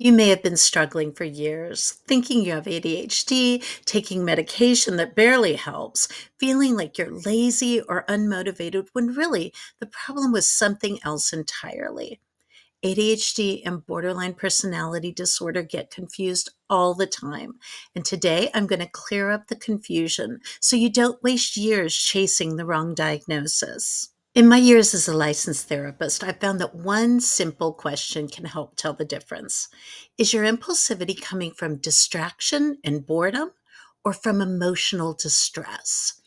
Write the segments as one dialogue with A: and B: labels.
A: You may have been struggling for years, thinking you have ADHD, taking medication that barely helps, feeling like you're lazy or unmotivated when really the problem was something else entirely. ADHD and borderline personality disorder get confused all the time. And today I'm going to clear up the confusion so you don't waste years chasing the wrong diagnosis. In my years as a licensed therapist, I've found that one simple question can help tell the difference. Is your impulsivity coming from distraction and boredom or from emotional distress?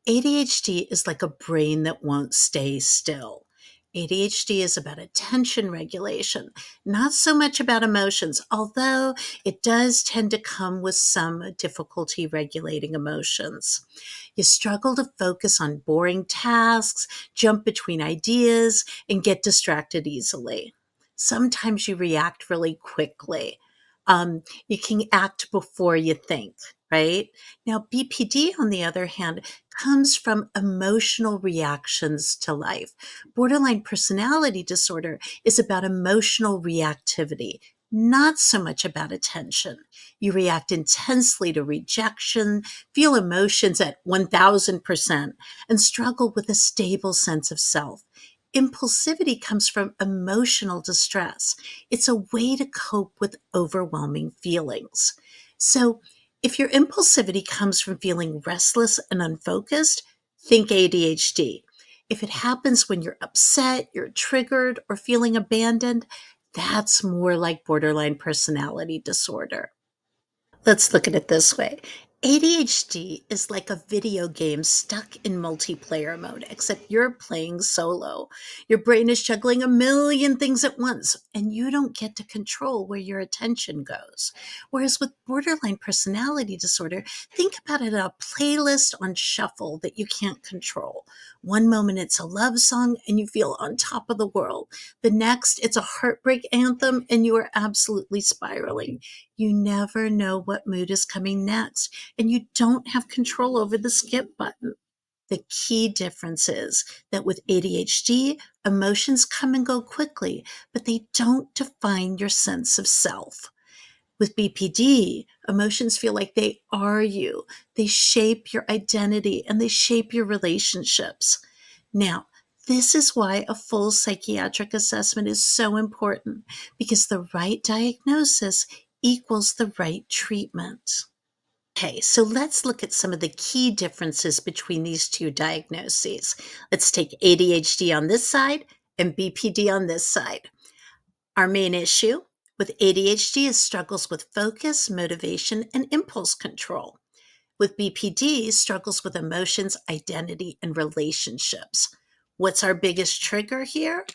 A: ADHD is like a brain that won't stay still. ADHD is about attention regulation, not so much about emotions, although it does tend to come with some difficulty regulating emotions. You struggle to focus on boring tasks, jump between ideas, and get distracted easily. Sometimes you react really quickly. You can act before you think, right? Now, BPD, on the other hand, comes from emotional reactions to life. Borderline personality disorder is about emotional reactivity, not so much about attention. You react intensely to rejection, feel emotions at 1000%, and struggle with a stable sense of self. Impulsivity comes from emotional distress. It's a way to cope with overwhelming feelings. So, if your impulsivity comes from feeling restless and unfocused, think ADHD. If it happens when you're upset, you're triggered, or feeling abandoned, that's more like borderline personality disorder. Let's look at it this way. ADHD is like a video game stuck in multiplayer mode, except you're playing solo. Your brain is juggling a million things at once, and you don't get to control where your attention goes. Whereas with borderline personality disorder, think about it as a playlist on shuffle that you can't control. One moment it's a love song and you feel on top of the world. The next, it's a heartbreak anthem and you are absolutely spiraling. You never know what mood is coming next, and you don't have control over the skip button. The key difference is that with ADHD, emotions come and go quickly, but they don't define your sense of self. With BPD, emotions feel like they are you. They shape your identity and they shape your relationships. Now, this is why a full psychiatric assessment is so important because the right diagnosis equals the right treatment. Okay, so let's look at some of the key differences between these two diagnoses. Let's take ADHD on this side and BPD on this side. Our main issue with ADHD is struggles with focus, motivation, and impulse control. With BPD, struggles with emotions, identity, and relationships. What's our biggest trigger here?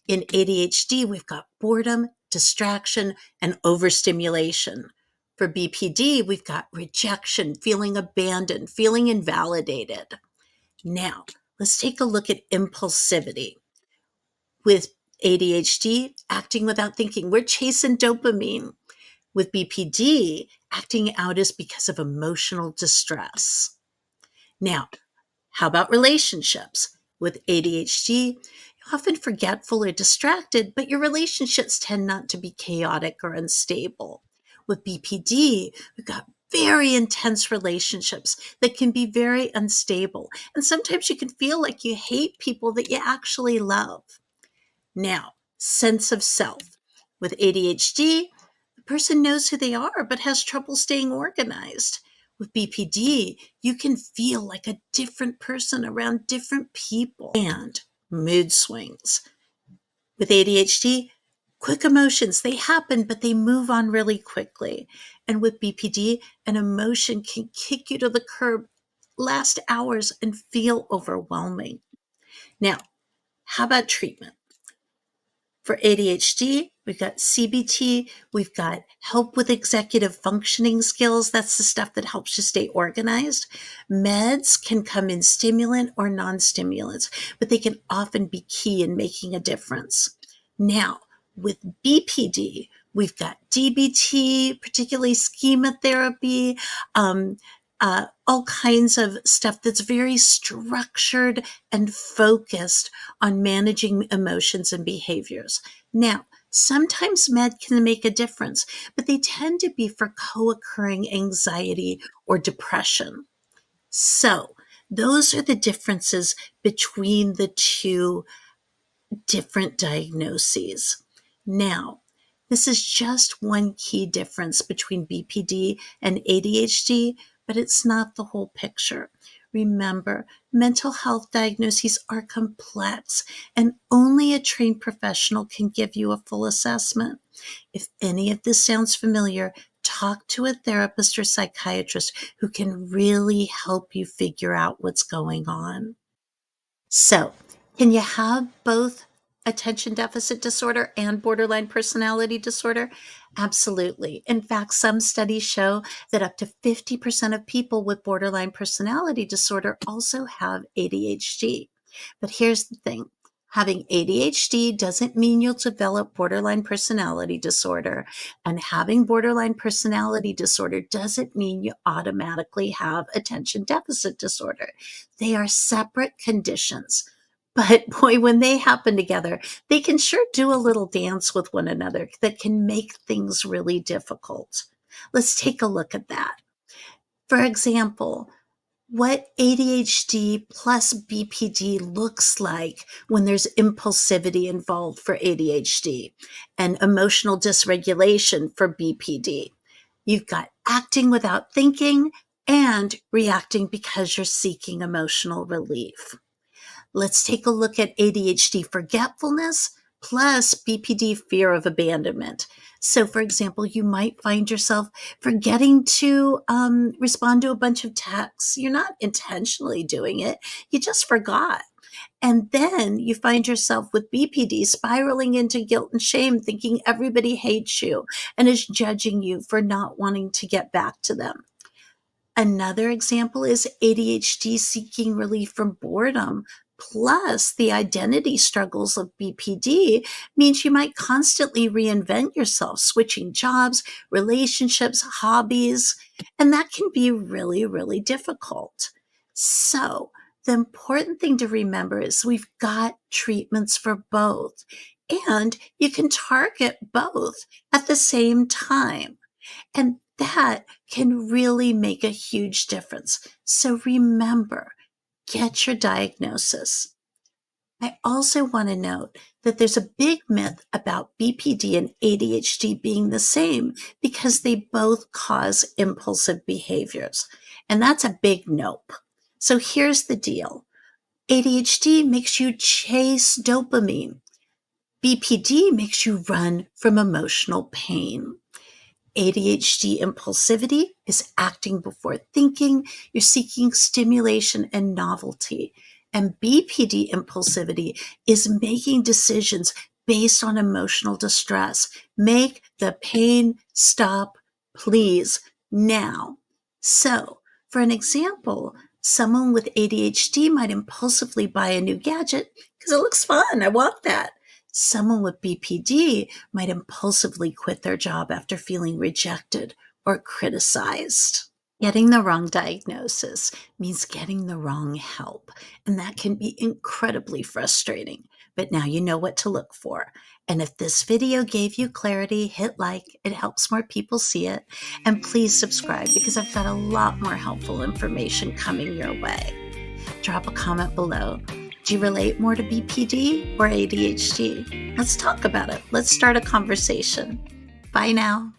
A: In ADHD, we've got boredom, distraction, and overstimulation. For BPD, we've got rejection, feeling abandoned, feeling invalidated. Now, let's take a look at impulsivity. With ADHD, acting without thinking, we're chasing dopamine. With BPD, acting out is because of emotional distress. Now, how about relationships? With ADHD, you're often forgetful or distracted, but your relationships tend not to be chaotic or unstable. With BPD, we've got very intense relationships that can be very unstable. And sometimes you can feel like you hate people that you actually love. Now, sense of self. With ADHD, the person knows who they are but has trouble staying organized. With BPD, you can feel like a different person around different people. And mood swings. With ADHD, quick emotions, they happen, but they move on really quickly. And with BPD, an emotion can kick you to the curb, last hours, and feel overwhelming. Now, how about treatment? For ADHD, we've got CBT, we've got help with executive functioning skills. That's the stuff that helps you stay organized. Meds can come in stimulant or non stimulants, but they can often be key in making a difference. Now, with BPD, we've got DBT, particularly schema therapy, all kinds of stuff that's very structured and focused on managing emotions and behaviors. Now, Sometimes med can make a difference, but they tend to be for co-occurring anxiety or depression. So, those are the differences between the two different diagnoses. Now, this is just one key difference between BPD and ADHD, but it's not the whole picture. Remember, mental health diagnoses are complex, and only a trained professional can give you a full assessment. If any of this sounds familiar, talk to a therapist or psychiatrist who can really help you figure out what's going on. So, can you have both attention deficit disorder and borderline personality disorder? Absolutely. In fact, some studies show that up to 50% of people with borderline personality disorder also have ADHD. But here's the thing. Having ADHD doesn't mean you'll develop borderline personality disorder, and having borderline personality disorder doesn't mean you automatically have attention deficit disorder. They are separate conditions. But boy, when they happen together, they can sure do a little dance with one another that can make things really difficult. Let's take a look at that. For example, what ADHD plus BPD looks like when there's impulsivity involved for ADHD and emotional dysregulation for BPD. You've got acting without thinking and reacting because you're seeking emotional relief. Let's take a look at ADHD forgetfulness plus BPD fear of abandonment. So, for example, you might find yourself forgetting to respond to a bunch of texts. You're not intentionally doing it, you just forgot. And then you find yourself with BPD spiraling into guilt and shame, thinking everybody hates you and is judging you for not wanting to get back to them. Another example is ADHD seeking relief from boredom. Plus, the identity struggles of BPD means you might constantly reinvent yourself, switching jobs, relationships, hobbies, and that can be really, really difficult. So, the important thing to remember is we've got treatments for both, and you can target both at the same time. And that can really make a huge difference. So remember, get your diagnosis. I also want to note that there's a big myth about BPD and ADHD being the same because they both cause impulsive behaviors. And that's a big nope. So here's the deal. ADHD makes you chase dopamine. BPD makes you run from emotional pain. ADHD impulsivity is acting before thinking. You're seeking stimulation and novelty. And BPD impulsivity is making decisions based on emotional distress. Make the pain stop, please, now. So, for an example, someone with ADHD might impulsively buy a new gadget because it looks fun. I want that. Someone with BPD might impulsively quit their job after feeling rejected or criticized. Getting the wrong diagnosis means getting the wrong help, and that can be incredibly frustrating. But now you know what to look for. And if this video gave you clarity, hit like, it helps more people see it. And please subscribe because I've got a lot more helpful information coming your way. Drop a comment below. Do you relate more to BPD or ADHD? Let's talk about it. Let's start a conversation. Bye now.